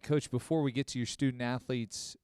Coach, before we get to your student athletes,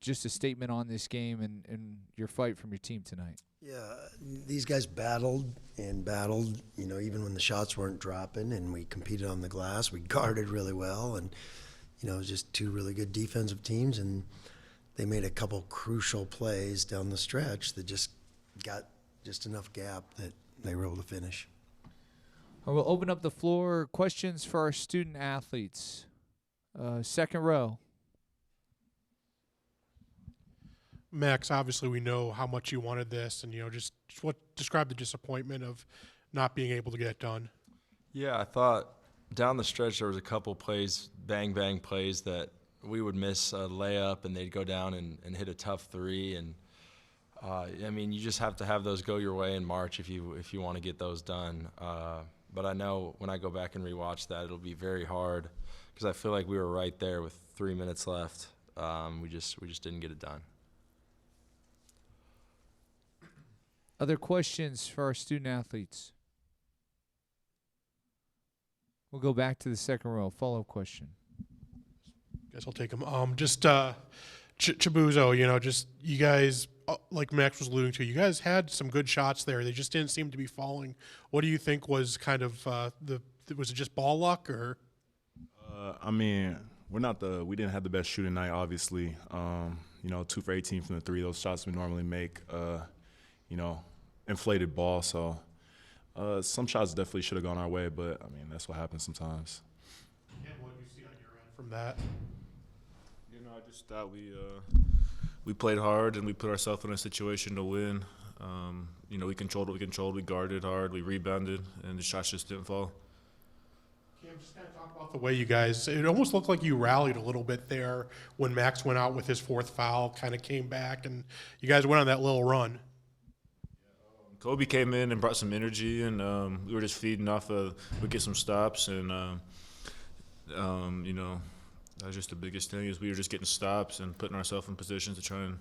just a statement on this game and your fight from your team tonight. Yeah, these guys battled, even when the shots weren't dropping, and we competed on the glass. We guarded really well, and, it was just two really good defensive teams, and they made a couple crucial plays down the stretch that just got just enough gap that they were able to finish. We'll open up the floor. Questions for our student athletes. Second row. Max, obviously we know how much you wanted this, and just what describe the disappointment of not being able to get it done. Yeah, I thought down the stretch there was a couple plays, bang plays that we would miss a layup and they'd go down and hit a tough three. And you just have to have those go your way in March if you want to get those done. But I know when I go back and rewatch that, it'll be very hard because I feel like we were right there with 3 minutes left. We just didn't get it done. Other questions for our student athletes? We'll go back to the second row. Follow-up question. Guess I'll take them. Chibuzo, just you guys, like Max was alluding to, you guys had some good shots there. They just didn't seem to be falling. What do you think was kind of was it just ball luck or? We didn't have the best shooting night, obviously. 2 for 18 from the three. Those shots we normally make, inflated ball. So some shots definitely should have gone our way, but that's what happens sometimes. And what do you see on your end from that? I just thought we played hard and we put ourselves in a situation to win. We controlled what we controlled. We guarded hard. We rebounded, and the shots just didn't fall. Cam, just kind of talk about the way you guys – it almost looked like you rallied a little bit there when Max went out with his fourth foul, kind of came back, and you guys went on that little run. Kobe came in and brought some energy, and we were just feeding off of – we get some stops, and, that was just the biggest thing is we were just getting stops and putting ourselves in positions to try and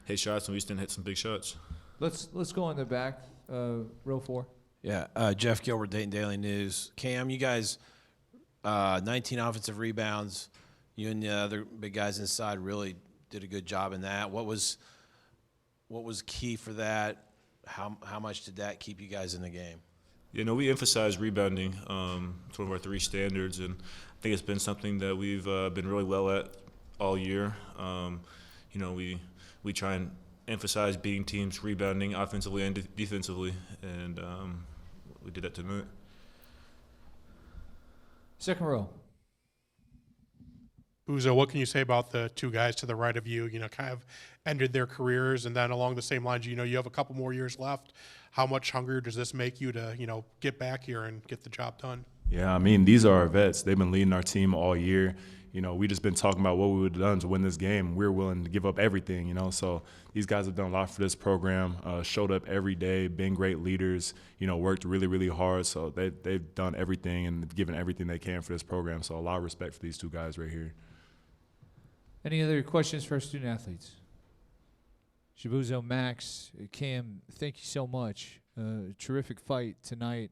hit shots, and we just didn't hit some big shots. Let's go in the back, row 4. Yeah, Jeff Gilbert, Dayton Daily News. Cam, you guys, 19 offensive rebounds. You and the other big guys inside really did a good job in that. What was key for that? How much did that keep you guys in the game? We emphasize rebounding. It's one of our 3 standards, and I think it's been something that we've been really well at all year. We try and emphasize beating teams rebounding offensively and defensively, and we did that tonight. Second row. Buzo, what can you say about the 2 guys to the right of you, kind of ended their careers, and then along the same lines, you have a couple more years left. How much hungrier does this make you to, get back here and get the job done? Yeah, these are our vets. They've been leading our team all year. We just been talking about what we would have done to win this game. We're willing to give up everything, So these guys have done a lot for this program, showed up every day, been great leaders, worked really, really hard. So they've done everything and given everything they can for this program. So a lot of respect for these 2 guys right here. Any other questions for our student athletes? Chibuzo, Max, Cam, thank you so much. Terrific fight tonight.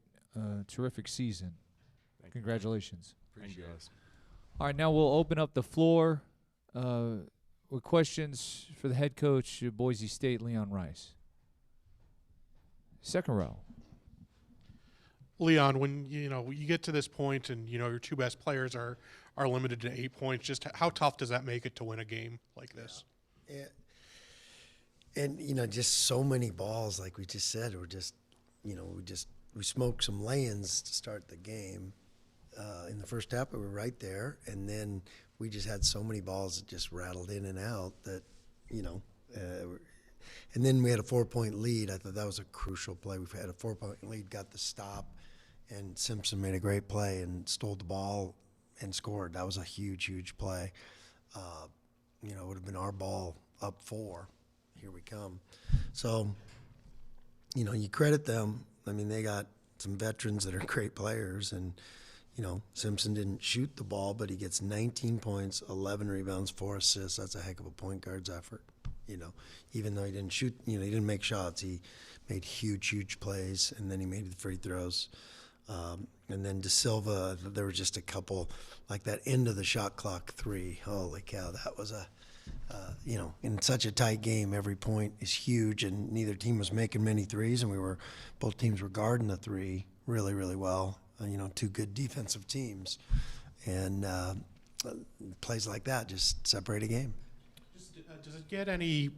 Terrific season. Congratulations. Thank you, guys. All right, now we'll open up the floor with questions for the head coach of Boise State, Leon Rice. Second row. Leon, when you get to this point and your 2 best players are limited to 8 points, just how tough does that make it to win a game like this? Yeah. And just so many balls, like we just said, we smoked some lay-ins to start the game. In the first half, we were right there, and then we just had so many balls that just rattled in and out that, and then we had a 4-point lead. I thought that was a crucial play. We've had a 4-point lead, got the stop, and Simpson made a great play and stole the ball and scored. That was a huge, huge play. It would have been our ball up 4. Here we come. So, you credit them. They got some veterans that are great players, and Simpson didn't shoot the ball, but he gets 19 points, 11 rebounds, 4 assists. That's a heck of a point guard's effort. Even though he didn't shoot, he didn't make shots, he made huge, huge plays, and then he made the free throws. And then De Silva, there were just a couple, like that end of the shot clock three. Holy cow, that was in such a tight game, every point is huge, and neither team was making many threes, and both teams were guarding the three really, really well. Two good defensive teams, and plays like that just separate a game. Does it get any?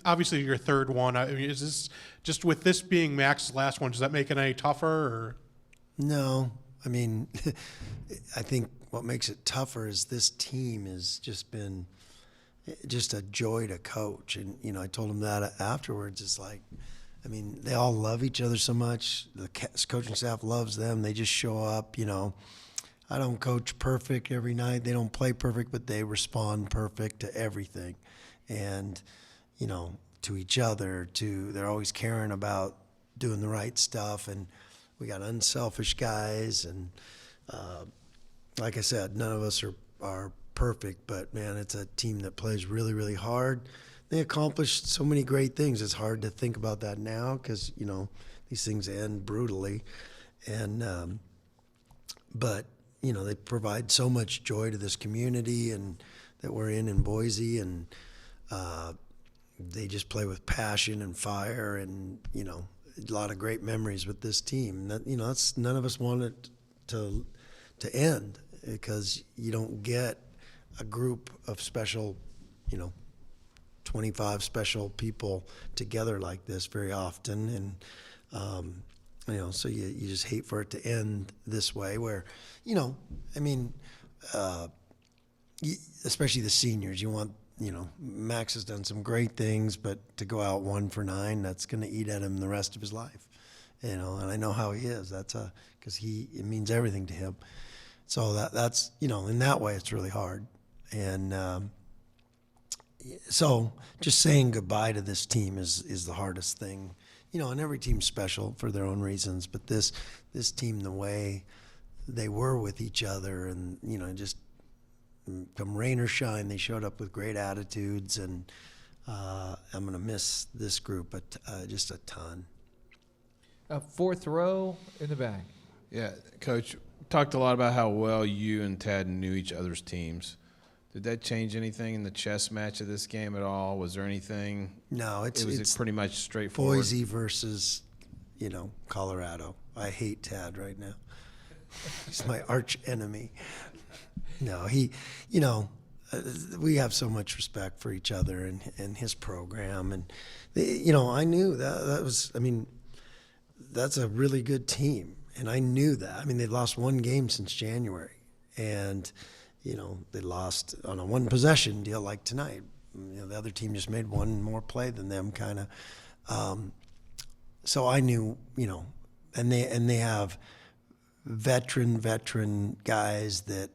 Obviously your third one. I mean, is this just with this being Max's last one? Does that make it any tougher? Or? No, I mean, I think what makes it tougher is this team has just been just a joy to coach, and I told him that afterwards. It's like, I mean, they all love each other so much. The coaching staff loves them. They just show up. I don't coach perfect every night. They don't play perfect, but they respond perfect to everything, and to each other. They're always caring about doing the right stuff, and we got unselfish guys. And like I said, none of us are perfect, but man, it's a team that plays really, really hard. They accomplished so many great things. It's hard to think about that now because these things end brutally, and but they provide so much joy to this community and that we're in Boise, and they just play with passion and fire, and a lot of great memories with this team. That that's none of us want it to end, because you don't get a group of special, 25 special people together like this very often, and so you just hate for it to end this way, where especially the seniors, you want, Max has done some great things, but to go out 1 for 9, that's going to eat at him the rest of his life, and I know how he is. Because it means everything to him. So that's in that way it's really hard, and so just saying goodbye to this team is the hardest thing, and every team's special for their own reasons, but this team, the way they were with each other, and just come rain or shine, they showed up with great attitudes, and I'm going to miss this group just a ton. Fourth row in the back. Yeah, Coach, talked a lot about how well you and Tad knew each other's teams. Did that change anything in the chess match of this game at all? Was there anything? No, it's pretty much straightforward. Boise versus, Colorado. I hate Tad right now. He's my arch enemy. No, we have so much respect for each other and his program, and I knew that was. I mean, that's a really good team, and I knew that. I mean, they lost one game since January, and they lost on a one possession deal like tonight. The other team just made one more play than them, kind of. So I knew, and they have veteran guys that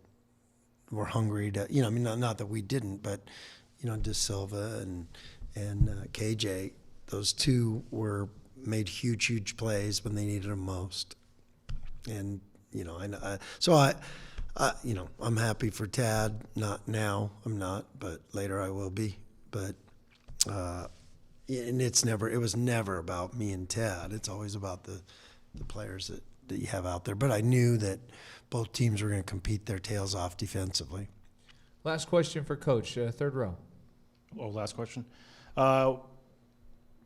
were hungry to, not that we didn't, but De Silva and KJ, those two made huge plays when they needed them most, and I'm happy for Tad. Not now, I'm not, but later I will be. But and it was never about me and Tad. It's always about the players that you have out there. But I knew that both teams were going to compete their tails off defensively. Last question for Coach, third row. Oh, last question.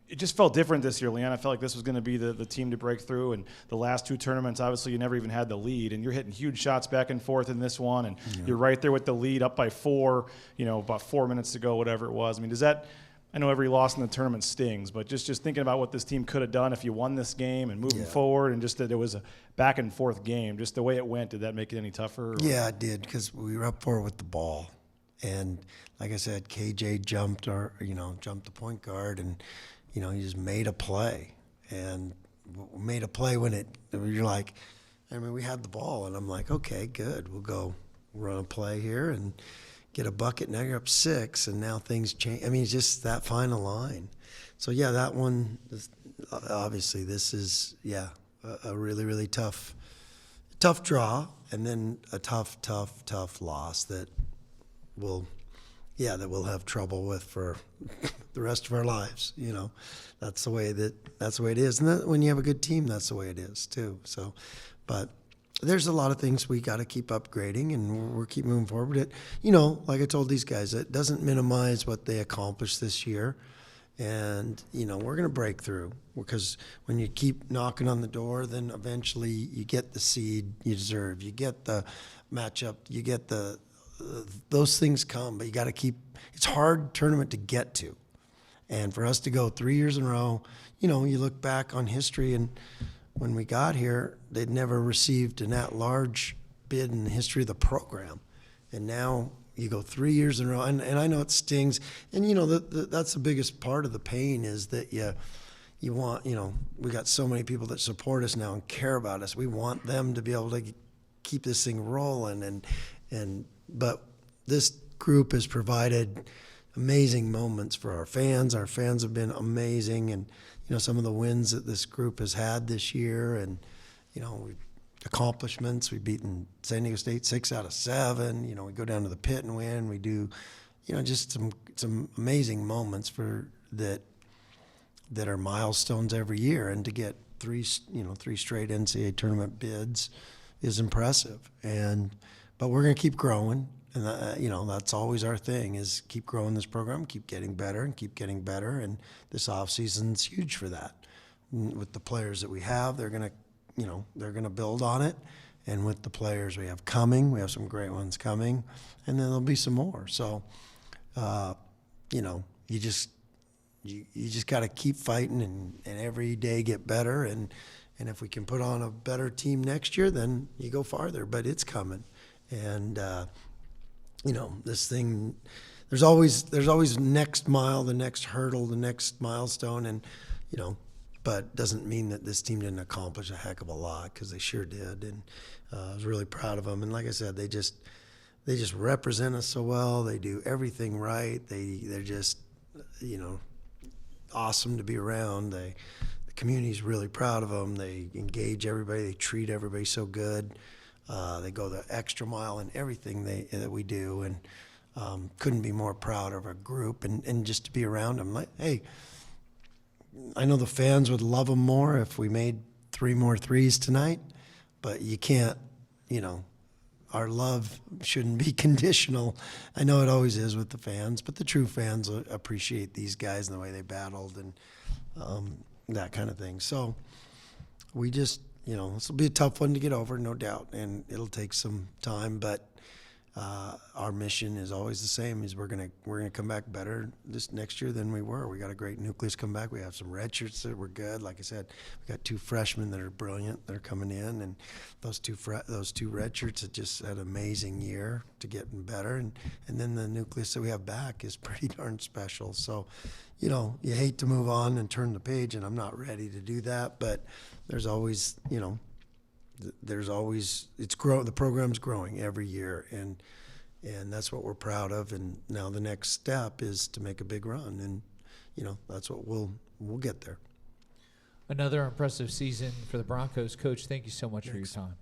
It just felt different this year, Leon. I felt like this was going to be the team to break through. And the last two tournaments, obviously, you never even had the lead. And you're hitting huge shots back and forth in this one. And you're right there with the lead, up by 4, about 4 minutes to go, whatever it was. I mean, does that – I know every loss in the tournament stings, but just thinking about what this team could have done if you won this game and moving forward, and just that it was a back and forth game, just the way it went, did that make it any tougher? Or? Yeah, it did, because we were up 4 with the ball. And like I said, KJ jumped the point guard, and – he just made a play, and made a play when you're like, we had the ball, and I'm like, okay, good, we'll go run a play here and get a bucket. Now you're up 6, and now things change. I mean, it's just that final line. So yeah, that one, obviously, this is a really, really tough draw, and then a tough loss that we'll have trouble with for the rest of our lives. That's the way it is. And when you have a good team, that's the way it is too. So, but there's a lot of things we got to keep upgrading, and we're keep moving forward. It, like I told these guys, it doesn't minimize what they accomplished this year. And, we're going to break through, because when you keep knocking on the door, then eventually you get the seed you deserve. You get the matchup. You get those things come, but you got to keep – it's a hard tournament to get to. And for us to go 3 years in a row, you look back on history, and when we got here, they'd never received an at-large bid in the history of the program. And now – you go 3 years in a row, and I know it stings. And, that's the biggest part of the pain, is that you want, we got so many people that support us now and care about us. We want them to be able to keep this thing rolling. But this group has provided amazing moments for our fans. Our fans have been amazing. And, some of the wins that this group has had this year, and, accomplishments. We've beaten San Diego State 6 out of 7. We go down to the pit and win. We do, just some amazing moments that are milestones every year. And to get three straight NCAA tournament bids is impressive. But we're going to keep growing, and that's always our thing, is keep growing this program, keep getting better, and keep getting better. And this off season's huge for that. With the players that we have, they're going to build on it. And with the players we have coming, we have some great ones coming, and then there'll be some more. So, you just got to keep fighting and every day get better. And if we can put on a better team next year, then you go farther. But it's coming. And, this thing, there's always next mile, the next hurdle, the next milestone. And, but doesn't mean that this team didn't accomplish a heck of a lot, because they sure did. And I was really proud of them. And like I said, they just represent us so well. They do everything right. They're just, awesome to be around. The community's really proud of them. They engage everybody. They treat everybody so good. They go the extra mile in everything that we do. And couldn't be more proud of our group, and just to be around them. Like, hey, I know the fans would love them more if we made 3 more threes tonight, but you can't, our love shouldn't be conditional. I know it always is with the fans, but the true fans appreciate these guys and the way they battled, and that kind of thing. So we just, this will be a tough one to get over, no doubt, and it'll take some time, but our mission is always the same, is we're gonna come back better this next year than we were. We got a great nucleus come back. We have some red shirts that were good. Like I said, we got 2 freshmen that are brilliant. They're coming in, and those two red shirts have just had an amazing year to getting better. And then the nucleus that we have back is pretty darn special. So, you hate to move on and turn the page, and I'm not ready to do that. But there's always, the program's growing every year, and that's what we're proud of. And now the next step is to make a big run, and that's what we'll get there. Another impressive season for the Broncos. Coach, thank you so much for your time.